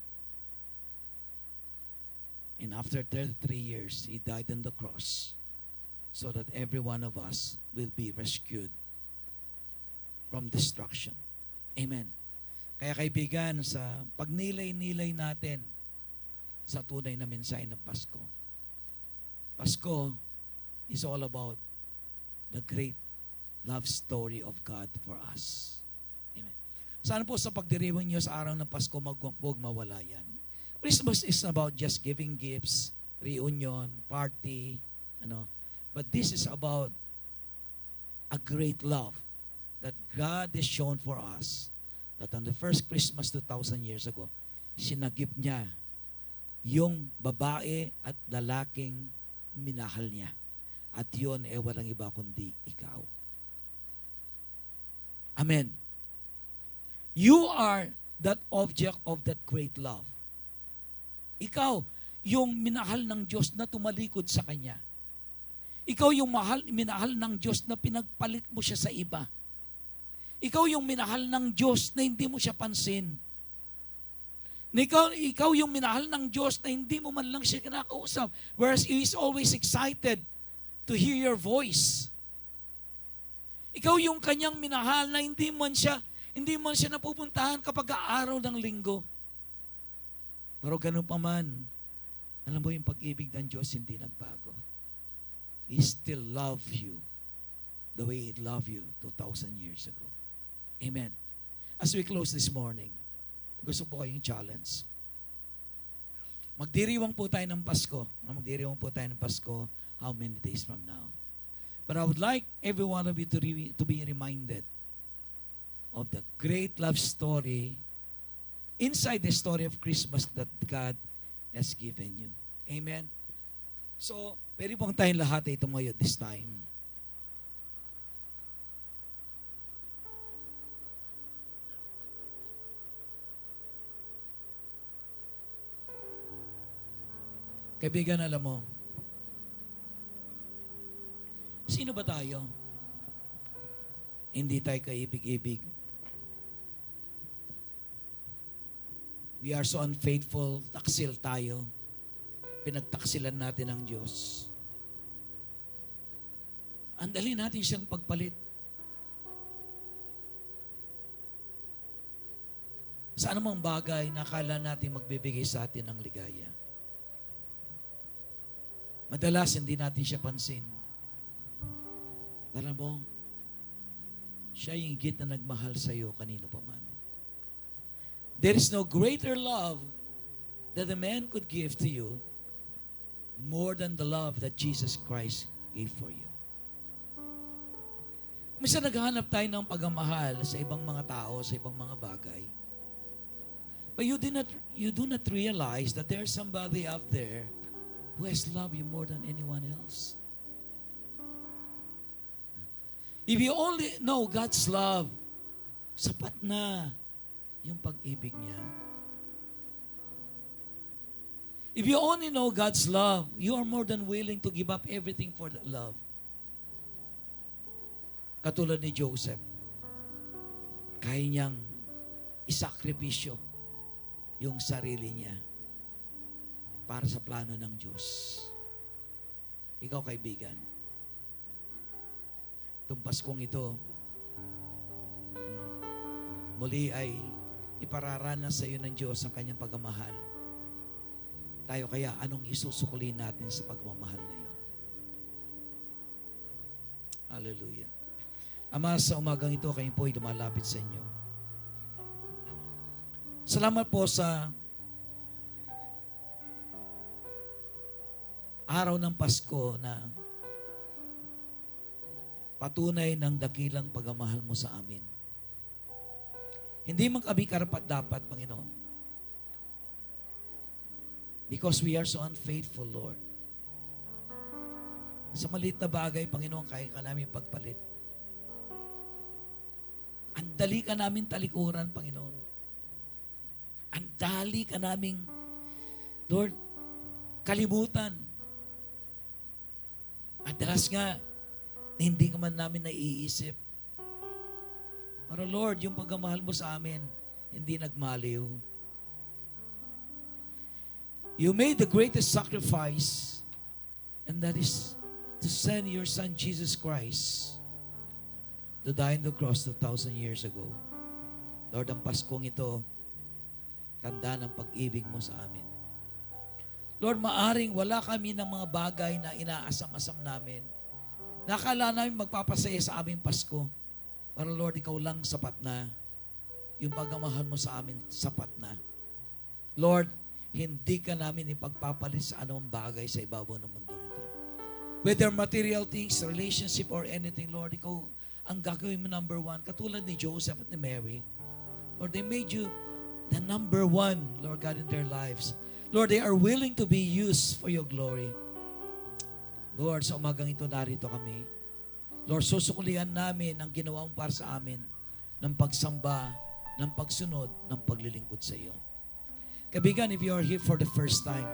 And after 33 years, He died on the cross so that every one of us will be rescued from destruction. Amen. Kaya kaibigan, sa pagnilay-nilay natin sa tunay na mensahe ng Pasko, Pasko is all about the great love story of God for us. Amen. Sana po sa pagdiriwang niyo sa araw ng Pasko, huwag mawala yan. Christmas is about just giving gifts, reunion, party, But this is about a great love that God has shown for us, that on the first Christmas 2,000 years ago, sinagip niya yung babae at lalaking minahal niya. At yun walang iba kundi ikaw. Amen. You are that object of that great love. Ikaw, yung minahal ng Diyos na tumalikod sa Kanya. Ikaw yung minahal ng Diyos na pinagpalit mo siya sa iba. Ikaw yung minahal ng Diyos na hindi mo siya pansin. Ikaw yung minahal ng Diyos na hindi mo man lang siya kinakausap. Whereas He is always excited to hear your voice. Ikaw yung kanyang minahal na hindi man siya napupuntahan kapag araw ng linggo. Pero ganun pa man, alam mo yung pag-ibig ng Diyos hindi nagbago. He still love you the way He loved you 2,000 years ago. Amen. As we close this morning, gusto po kayong challenge. Magdiriwang po tayo ng Pasko. Magdiriwang po tayo ng Pasko how many days from now. But I would like every one of you to be reminded of the great love story inside the story of Christmas that God has given you. Amen. So, pwede pong tayong lahat ay tumayo this time. Kaibigan, alam mo, sino ba tayo? Hindi tayo kaibig-ibig. We are so unfaithful, taksil tayo. Pinagtaksilan natin ang Diyos. Andali natin siyang pagpalit. Sa anumang bagay na akala natin magbibigay sa atin ng ligaya. Madalas hindi natin siya pansin. Alam mo, siya yung higit na nagmahal sa iyo kanino pa man. There is no greater love that a man could give to you more than the love that Jesus Christ gave for you. Minsan naghahanap tayo ng pagmamahal sa ibang mga tao, sa ibang mga bagay. But you do not realize that there's somebody out there who has loved you more than anyone else. If you only know God's love, sapat na yung pag-ibig niya. If you only know God's love, you are more than willing to give up everything for that love. Katulad ni Joseph, kaya niyang isakripisyo yung sarili niya para sa plano ng Diyos. Ikaw, kaibigan, itong Paskong ito, muli ay ipararanas sa iyo ng Diyos ang kanyang pagmamahal. Tayo kaya, anong isusukli natin sa pagmamahal na iyon? Hallelujah. Ama, sa umagang ito, kayo po ay lumalapit sa inyo. Salamat po sa araw ng Pasko na patunay ng dakilang pagmamahal mo sa amin. Hindi man kami karapat-dapat, Panginoon. Because we are so unfaithful, Lord. Sa maliit na bagay, Panginoon, kaya ka namin pagpalit. Ang dali ka namin talikuran, Panginoon. Ang dali ka naming, Lord, kalimutan. Madalas nga, hindi ka man namin naiisip. Pero Lord, yung pagmamahal mo sa amin, hindi nagmaliw. You made the greatest sacrifice, and that is to send your Son, Jesus Christ, to die on the cross 2,000 years ago. Lord, ang Paskong ito, tanda ng pag-ibig mo sa amin. Lord, maaring wala kami ng mga bagay na inaasam-asam namin. Nakala namin magpapasaya sa aming Pasko. Pero Lord, ikaw lang sapat na. Yung pagmamahal mo sa amin, sapat na. Lord, hindi ka namin ipagpapalit sa anumang bagay sa ibabaw ng mundo ito. Whether material things, relationship, or anything, Lord, ikaw ang gagawin mo number one. Katulad ni Joseph at ni Mary. Lord, they made you the number one, Lord God, in their lives. Lord, they are willing to be used for your glory. Lord, sa umagang ito, narito kami. Lord, susuklian namin ang ginawa mo para sa amin ng pagsamba, ng pagsunod, ng paglilingkod sa iyo. Kaibigan, if you are here for the first time,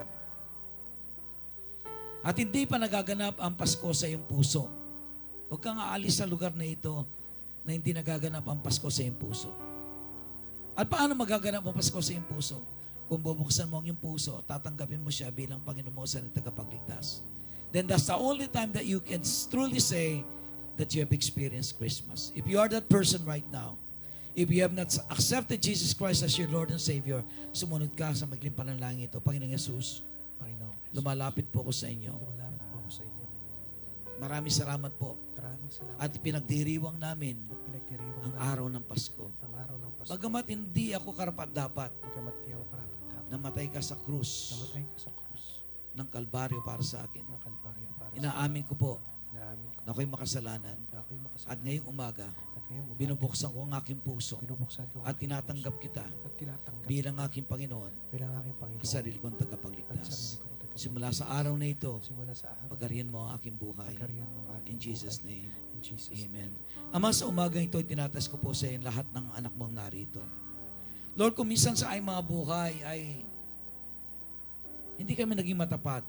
at hindi pa nagaganap ang Pasko sa iyong puso, huwag kang aalis sa lugar na ito na hindi nagaganap ang Pasko sa iyong puso. At paano magaganap ang Pasko sa iyong puso? Kung bubuksan mo ang iyong puso, tatanggapin mo siya bilang Panginoon mo sa tagapagligtas. Then that's the only time that you can truly say that you have experienced Christmas. If you are that person right now, if you have not accepted Jesus Christ as your Lord and Savior, sumunod ka sa magling panalangin ito. Panginoong Yesus, lumalapit po ko sa inyo. Lumalapit po ako sa inyo. Maraming salamat po. Maraming salamat. At pinagdiriwang namin At pinagdiriwang ang namin araw ng Pasko. ang araw ng Pasko. Bagamat hindi ako karapat-dapat, Bagamat di ako karapat-dapat. namatay ka sa krus Namatay ka sa krus ng Kalbaryo para sa akin. ng Kalbaryo para sa Inaamin ko po inaamin ko na ako'y makasalanan. na ako'y makasalanan. At ngayong umaga, At ngayong umaga, binubuksan ko ang aking puso binubuksan ko ang at aking tinatanggap kita puso at tinatanggap bilang aking Panginoon bilang aking Panginoon at sarili kong at tagapagligtas. sarili kong tagapagligtas. Simula sa araw na ito, Simula sa araw, pagarian mo ang aking buhay. pagkariyan mo ang aking In Jesus' buhay. name, In Jesus' name. Amen. Ama, sa umagang ito, tinatas ko po sa iyo lahat ng anak mong narito. Lord, kung minsan sa aming mga buhay ay hindi kami naging matapat.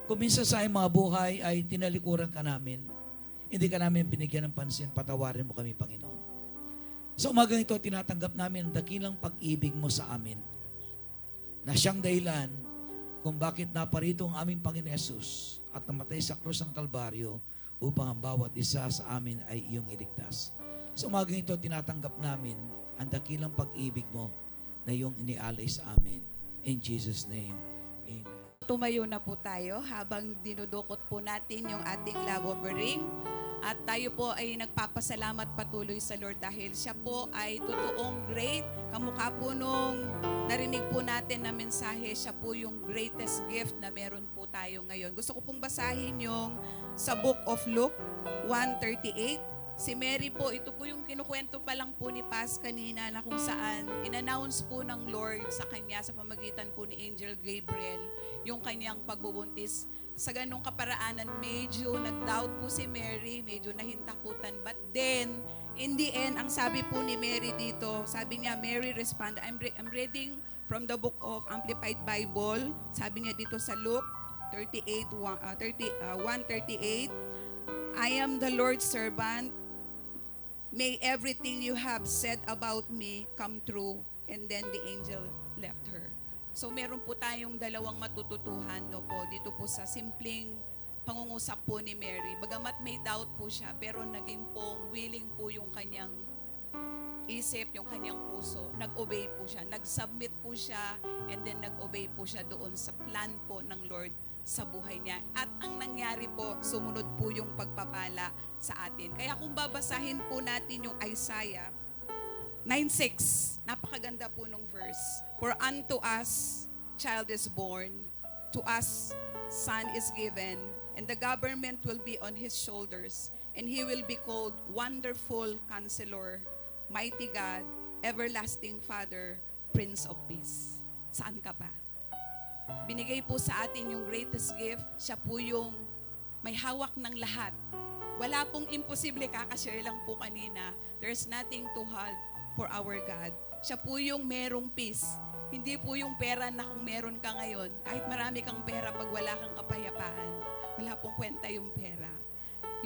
Kung minsan sa aming mga buhay ay tinalikuran ka namin, hindi ka namin binigyan ng pansin, patawarin mo kami, Panginoon. Sa umagang ito, tinatanggap namin ang dakilang pag-ibig mo sa amin, na siyang dahilan kung bakit naparito ang aming Panginoon Yesus at namatay sa krus ng Kalbaryo upang ang bawat isa sa amin ay iyong iligtas. Sa umagang ito, tinatanggap namin ang dakilang pag-ibig mo na iyong inialay sa amin. In Jesus' name, Amen. Tumayo na po tayo habang dinudukot po natin yung ating love offering. At tayo po ay nagpapasalamat patuloy sa Lord dahil siya po ay totoong great. Kamukha po nung narinig po natin na mensahe, siya po yung greatest gift na meron po tayo ngayon. Gusto ko pong basahin yung sa Book of Luke 1:38. Si Mary po, ito po yung kinukwento pa lang po ni Paz kanina na kung saan in-announce po ng Lord sa kanya sa pamagitan po ni Angel Gabriel yung kanyang pagbubuntis sa ganong kaparaanan, medyo nag-doubt po si Mary, medyo nahintakutan. But then, in the end, ang sabi po ni Mary dito, sabi niya, Mary responded, I'm reading from the book of Amplified Bible. Sabi niya dito sa Luke 1:38, I am the Lord's servant. May everything you have said about me come true. And then the angel left her. So meron po tayong dalawang matututuhan no po dito po sa simpleng pangungusap po ni Mary. Bagamat may doubt po siya, pero naging pong willing po yung kanyang isip, yung kanyang puso. Nag-obey po siya, nag-submit po siya, and then nag-obey po siya doon sa plan po ng Lord sa buhay niya. At ang nangyari po, sumunod po yung pagpapala sa atin. Kaya kung babasahin po natin yung Isaiah 9:6, napakaganda po nung verse. For unto us child is born, to us son is given, and the government will be on his shoulders, and he will be called Wonderful Counselor, Mighty God, Everlasting Father, Prince of Peace. Saan ka ba? Binigay po sa atin yung greatest gift. Siya po yung may hawak ng lahat. Wala pong imposible, kakashare lang po kanina. There's nothing too hard for our God. Siya po yung merong peace. Hindi po yung pera na kung meron ka ngayon, kahit marami kang pera, pag wala kang kapayapaan, wala pong kwenta yung pera.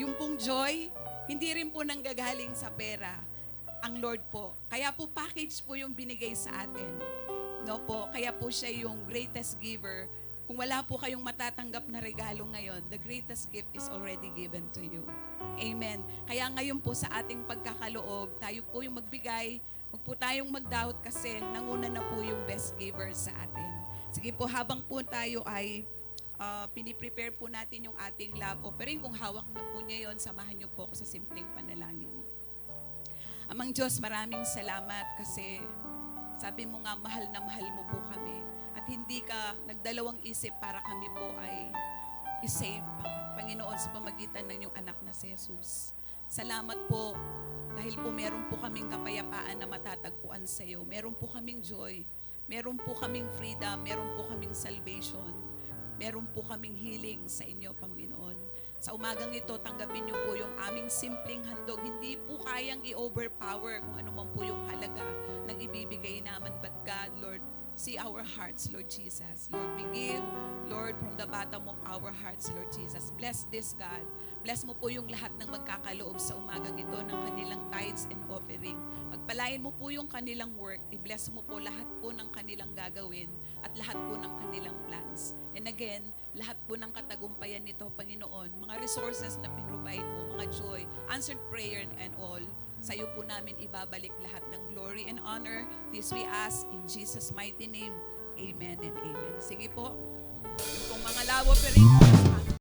Yung pong joy, hindi rin po nanggagaling sa pera. Ang Lord po. Kaya po package po yung binigay sa atin. No po, kaya po siya yung greatest giver. Kung wala po kayong matatanggap na regalo ngayon, the greatest gift is already given to you. Amen. Kaya ngayon po sa ating pagkakaloob, tayo po yung magbigay, huwag po tayong mag-doubt kasi nanguna na po yung best giver sa atin. Sige po, habang po tayo ay piniprepare po natin yung ating love offering. Kung hawak na po niya yon, samahan niyo po ako sa simpleng panalangin. Amang Diyos, maraming salamat kasi sabi mo nga, mahal na mahal mo po kami. At hindi ka nagdalawang isip para kami po ay isave, Panginoon, sa pamagitan ng iyong anak na si Jesus. Salamat po dahil po meron po kaming kapayapaan na matatagpuan sa iyo. Meron po kaming joy. Meron po kaming freedom. Meron po kaming salvation. Meron po kaming healing sa inyo, Panginoon. Sa umagang ito, tanggapin niyo po yung aming simpleng handog. Hindi po kayang i-overpower kung ano man po yung halaga ng ibibigay naman. But God, Lord, see our hearts, Lord Jesus. Lord, we give, Lord, from the bottom of our hearts, Lord Jesus. Bless this, God. Bless mo po yung lahat ng magkakaloob sa umagang ito ng kanilang tithes and offering. Pagpalain mo po yung kanilang work. I-bless mo po lahat po ng kanilang gagawin at lahat po ng kanilang plans. And again, lahat po ng katagumpayan nito, Panginoon, mga resources na pinrovide mo, mga joy, answered prayer and all, sa iyo po namin ibabalik lahat ng glory and honor. This we ask in Jesus' mighty name. Amen and amen. Sige po. Yung pong mga lawo, pero